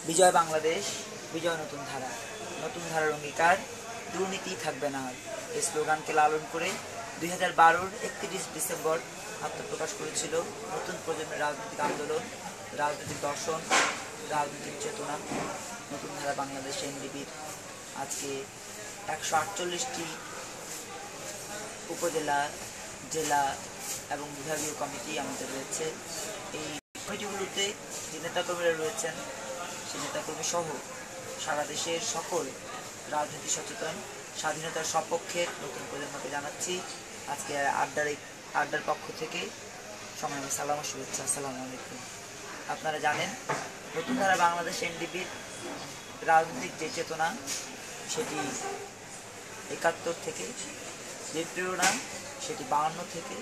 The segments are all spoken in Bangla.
বিজয় বাংলাদেশ, বিজয় নতুন ধারা, নতুন ধারার অঙ্গীকার, দুর্নীতি থাকবে না আর। এই স্লোগানকে লালন করে 2012-র 31 ডিসেম্বর আত্মপ্রকাশ করেছিল নতুন প্রজন্মের রাজনৈতিক আন্দোলন, রাজনৈতিক দর্শন, রাজনৈতিক চেতনা, নতুন ধারা বাংলাদেশ এনডিবির। আজকে 148টি উপজেলা, জেলা এবং বিভাগীয় কমিটি আমাদের রয়েছে। এই কমিটিগুলোতে যে নেতাকর্মীরা রয়েছেন, সেই নেতাকর্মী সহ সারা দেশের সকল রাজনীতি সচেতন, স্বাধীনতার সপক্ষের নতুন প্রজন্মকে জানাচ্ছি আজকে আড্ডার পক্ষ থেকে সংগ্রামী সালাম ও শুভেচ্ছা। আসসালামু আলাইকুম। আপনারা জানেন, নতুন ধারা বাংলাদেশ এনডিবির রাজনৈতিক যে চেতনা, সেটি 71 থেকে, যে প্রেরণা সেটি 52 থেকে,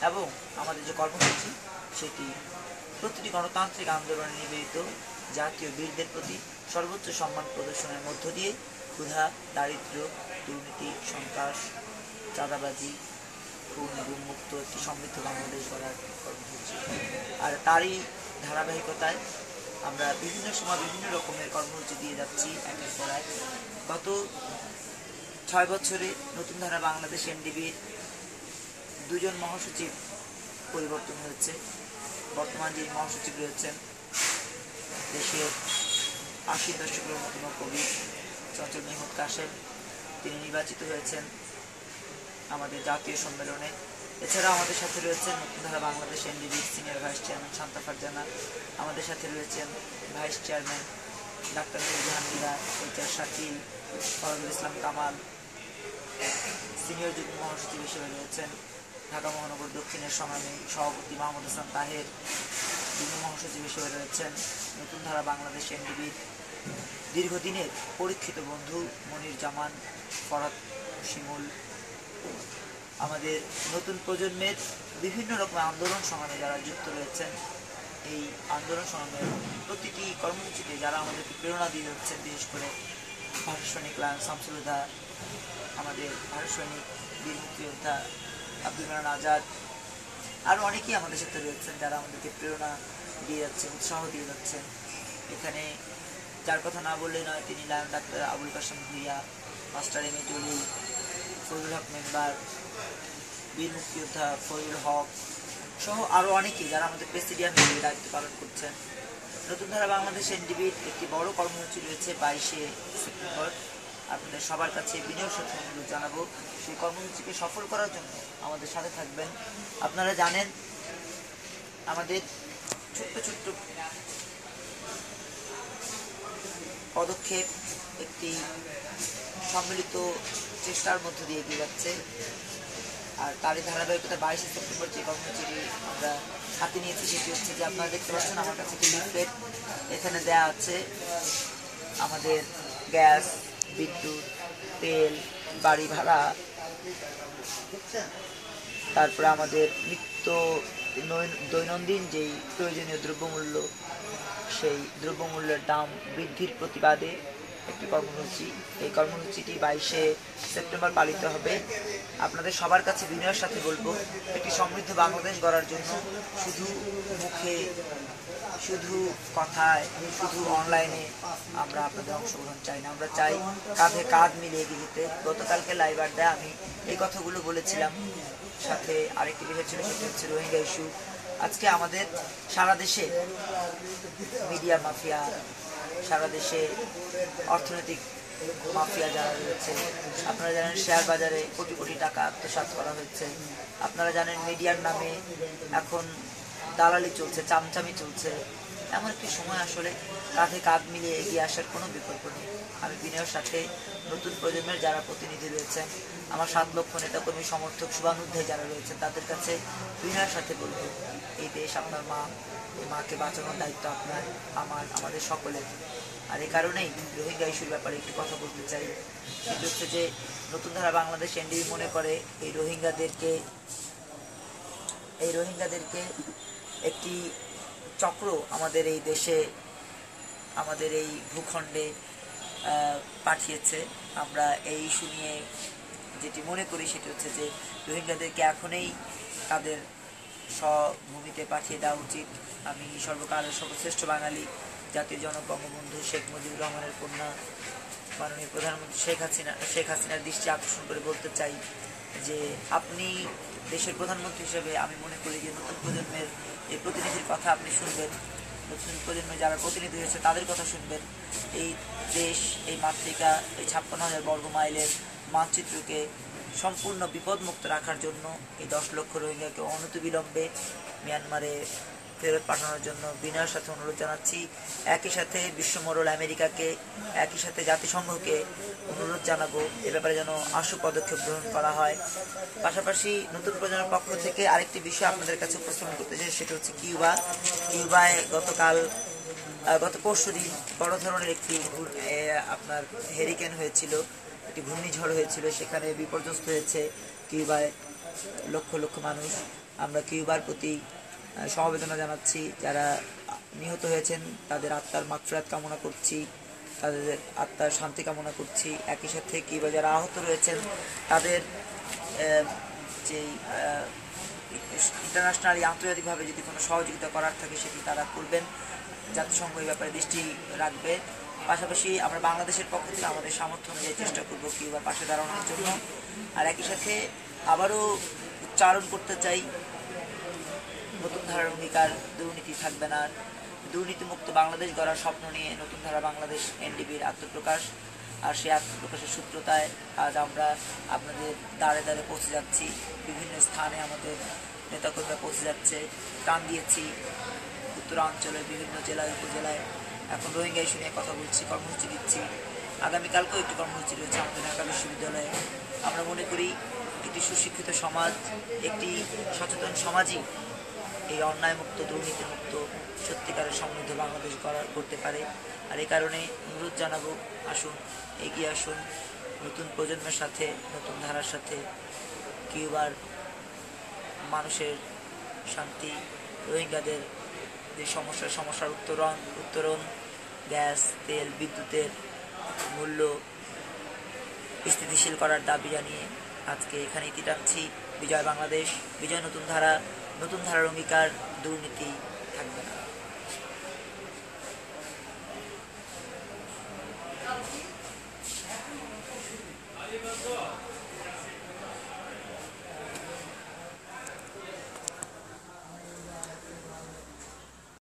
এবং আমাদের যে কর্মসূচি সেটি প্রতিটি গণতান্ত্রিক আন্দোলনে নিবেদিত জাতীয় বীরদের প্রতি সর্বোচ্চ সম্মান প্রদর্শনের মধ্য দিয়ে ক্ষুধা, দারিদ্র্য, দুর্নীতি, সন্ত্রাস, চাঁদাবাজি, খুন, গুমমুক্ত একটি সমৃদ্ধ বাংলাদেশ গড়ার কর্মসূচি। আর তারই ধারাবাহিকতায় আমরা বিভিন্ন সময় বিভিন্ন রকমের কর্মসূচি দিয়ে যাচ্ছি একের পর এক। গত 6 বছরে নতুন ধারা বাংলাদেশ এনডিবির 2 জন মহাসচিব পরিবর্তন হয়েছে। বর্তমান যিনি মহাসচিব রয়েছেন, দেশের 80 দশকের অন্যতম কবি চঞ্চল মেহমুদ কাশেম, তিনি নির্বাচিত হয়েছেন আমাদের জাতীয় সম্মেলনে। এছাড়াও আমাদের সাথে রয়েছেন নতুন ধারা বাংলাদেশ এনডিবির senior vice chairman Shanta Farzana, আমাদের সাথে রয়েছেন vice chairman doctor Jahangira, HR Shakil, Forzul Islam Kamal, senior যুগ্ম মহাসচিব হিসেবে রয়েছেন ঢাকা মহানগর দক্ষিণের সংগ্রামী সভাপতি মাহমুদ হাসান তাহের, যুগ্ম মহাসচিব হিসেবে রয়েছেন নতুন ধারা বাংলাদেশ এনডিবির দীর্ঘদিনের পরীক্ষিত বন্ধু মনির জামান, ফরাদ শিমুল। আমাদের নতুন প্রজন্মের বিভিন্ন রকম আন্দোলন সংগ্রামে যারা যুক্ত রয়েছেন, এই আন্দোলন সংগ্রামের প্রতিটি কর্মসূচিতে যারা আমাদেরকে প্রেরণা দিয়ে যাচ্ছেন, বিশেষ করে ভারত সৈনিক লায়ন শামসুল হুদা, আমাদের ভারত সৈনিক বীর মুক্তিযোদ্ধা আব্দুল মান্নান আজাদ, আরও অনেকেই আমাদের সাথে রয়েছেন যারা আমাদেরকে প্রেরণা দিয়ে যাচ্ছেন, উৎসাহ দিয়ে যাচ্ছেন। এখানে যার কথা না বললে নয়, তিনি lion doctor Abul Kasem Bhuiya, master M A Jalil, Fazlul Haque member, বীর মুক্তিযোদ্ধা ফজলুল হক সহ আরও অনেকেই যারা আমাদের প্রেসিডিয়াম হিসেবে দায়িত্ব পালন করছেন। নতুন ধারা বাংলাদেশ এনডিবির একটি বড় কর্মসূচি রয়েছে 22শে সেপ্টেম্বর। আপনাদের সবার কাছে বিনয়ের সাথে অনুরোধ জানাবো, সেই কর্মসূচিকে সফল করার জন্য আমাদের সাথে থাকবেন। আপনারা জানেন, আমাদের ছোট্ট ছোট্ট পদক্ষেপ একটি সম্মিলিত চেষ্টার মধ্য দিয়ে এগিয়ে যাচ্ছে। আর তারই ধারাবাহিকতা 22শে সেপ্টেম্বর যে কর্মসূচিটি আমরা হাতে নিয়েছি সেটি হচ্ছে যে, আপনারা দেখতে পাচ্ছেন আমার কাছে একটি লিফলেট, এখানে দেয়া আছে আমাদের গ্যাস, বিদ্যুৎ, তেল, বাড়ি ভাড়া, তারপরে আমাদের দৈনন্দিন যেই প্রয়োজনীয় দ্রব্যমূল্য, সেই দ্রব্যমূল্যের দাম বৃদ্ধির প্রতিবাদে একটি কর্মসূচি। এই কর্মসূচিটি 22শে সেপ্টেম্বর পালিত হবে। আপনাদের সবার কাছে বিনয়ের সাথে বলবো, একটি সমৃদ্ধ বাংলাদেশ গড়ার জন্য শুধু মুখে, শুধু কথায়, শুধু অনলাইনে আমরা আপনাদের অংশগ্রহণ চাই না, আমরা চাই কাঁধে কাঁধ মিলিয়ে এগিয়ে যেতে। গতকালকে লাইভ আড্ডায় আমি এই কথাগুলো বলেছিলাম। সাথে আরেকটি বিষয় ছিল, সেটি হচ্ছে রোহিঙ্গা ইস্যু। আজকে আমাদের সারা দেশে মিডিয়া মাফিয়া, সারা দেশে অর্থনৈতিক মাফিয়া যারা রয়েছে, আপনারা জানেন শেয়ার বাজারে কোটি কোটি টাকা আত্মসাৎ করা হয়েছে। আপনারা জানেন মিডিয়ার নামে এখন দালালি চলছে, চামচামি চলছে। এমন একটি সময় আসলে কাঁধে কাঁধ মিলিয়ে এগিয়ে আসার কোনো বিকল্প নেই। আমি বিনয়ের সাথে নতুন প্রজন্মের যারা প্রতিনিধি রয়েছেন, আমার 7 লক্ষ নেতাকর্মী সমর্থক শুভানুধ্যায়ী যারা রয়েছেন, তাদের কাছে বিনয়ের সাথে বলবো, এই দেশ আপনার মা, এই মাকে বাঁচানোর দায়িত্ব আপনার, আমার, আমাদের সকলের। আর এই কারণেই রোহিঙ্গা ইস্যুর ব্যাপারে একটু কথা বলতে চাই। সেটি হচ্ছে যে, নতুন ধারা বাংলাদেশ এনডিবি মনে করে এই রোহিঙ্গাদেরকে একটি চক্র আমাদের এই দেশে, আমাদের এই ভূখণ্ডে পাঠিয়েছে। আমরা এই ইস্যু নিয়ে যেটি মনে করি সেটি হচ্ছে যে, রোহিঙ্গাদেরকে এখনই তাদের স্বভূমিতে পাঠিয়ে দেওয়া উচিত। আমি সর্বকালের সর্বশ্রেষ্ঠ বাঙালি জাতির জনক বঙ্গবন্ধু শেখ মুজিবুর রহমানের কন্যা মাননীয় প্রধানমন্ত্রী শেখ হাসিনার দৃষ্টি আকর্ষণ করে বলতে চাই যে আপনি দেশের প্রধানমন্ত্রী হিসেবে আমি মনে করি যে নতুন প্রজন্মের এই প্রতিনিধির কথা আপনি শুনবেন, নতুন প্রজন্মের যারা প্রতিনিধি হয়েছে তাদের কথা শুনবেন। এই দেশ, এই মাতৃকা, এই 56,000 বর্গ মাইলের মানচিত্রকে সম্পূর্ণ বিপদমুক্ত রাখার জন্য এই 10 লক্ষ রোহিঙ্গাকে অনতিবিলম্বে মিয়ানমারে ফেরত পাঠানোর জন্য বিনয়ের সাথে অনুরোধ জানাচ্ছি। একই সাথে বিশ্বমোড়ল আমেরিকাকে, একই সাথে জাতিসংঘকে অনুরোধ জানাবো এ ব্যাপারে যেন আশু পদক্ষেপ গ্রহণ করা হয়। পাশাপাশি নতুন প্রজন্মের পক্ষ থেকে আরেকটি বিষয় আপনাদের কাছে উপস্থাপন করতে চাই, সেটা হচ্ছে কিউবায় গত পরশুদিন বড় ধরনের একটি আপনার হেরিকেন হয়েছিল, একটি ঘূর্ণিঝড় হয়েছিল, সেখানে বিপর্যস্ত হয়েছে কিউবায় লক্ষ লক্ষ মানুষ। আমরা কিউবার প্রতি সমবেদনা জানাচ্ছি, যারা নিহত হয়েছেন তাদের আত্মার মাগফিরাত কামনা করছি, তাদের আত্মার শান্তি কামনা করছি। একই সাথে কিউবা যারা আহত রয়েছেন তাদের যেই ইন্টারন্যাশনালি আন্তর্জাতিকভাবে যদি কোনো সহযোগিতা করার থাকে সেটি তারা করবেন, জাতিসংঘ এই ব্যাপারে দৃষ্টি রাখবে। পাশাপাশি আমরা বাংলাদেশের পক্ষ থেকে আমাদের সামর্থ্য অনুযায়ী চেষ্টা করবো কিউবার পাশে দাঁড়ানোর জন্য। আর একই সাথে আবারও উচ্চারণ করতে চাই, নতুন ধারার অঙ্গীকার, দুর্নীতি থাকবে না। দুর্নীতিমুক্ত বাংলাদেশ গড়ার স্বপ্ন নিয়ে নতুন ধারা বাংলাদেশ এনডিবির আত্মপ্রকাশ। আর সেই আত্মপ্রকাশের সূত্রতায় আজ আমরা আপনাদের দাঁড়ে দাঁড়ে পৌঁছে যাচ্ছি, বিভিন্ন স্থানে আমাদের নেতাকর্মীরা পৌঁছে যাচ্ছে। টান দিয়েছি উত্তরাঞ্চলের বিভিন্ন জেলায় উপজেলায়, এখন রোহিঙ্গা ইস্যু নিয়ে কথা বলছি, কর্মসূচি দিচ্ছি। আগামীকালকেও একটি কর্মসূচি রয়েছে আমাদের ঢাকা বিশ্ববিদ্যালয়ে। আমরা মনে করি একটি সুশিক্ষিত সমাজ, একটি সচেতন সমাজই এই অন্যায়মুক্ত, দুর্নীতিমুক্ত, সত্যিকারের সমৃদ্ধ বাংলাদেশ করতে পারে। আর এই কারণে অনুরোধ জানাবো, আসুন, এগিয়ে আসুন, নতুন প্রজন্মের সাথে, নতুন ধারার সাথে কিউবার মানুষের শান্তি, রোহিঙ্গাদের যে সমস্যার উত্তরণ, গ্যাস, তেল, বিদ্যুতের মূল্য স্থিতিশীল করার দাবি জানিয়ে আজকে এখানে ইতি টানছি। বিজয় বাংলাদেশ, বিজয় নতুন ধারা, নতুন ধারার অঙ্গীকার, দুর্নীতি থাকবে না।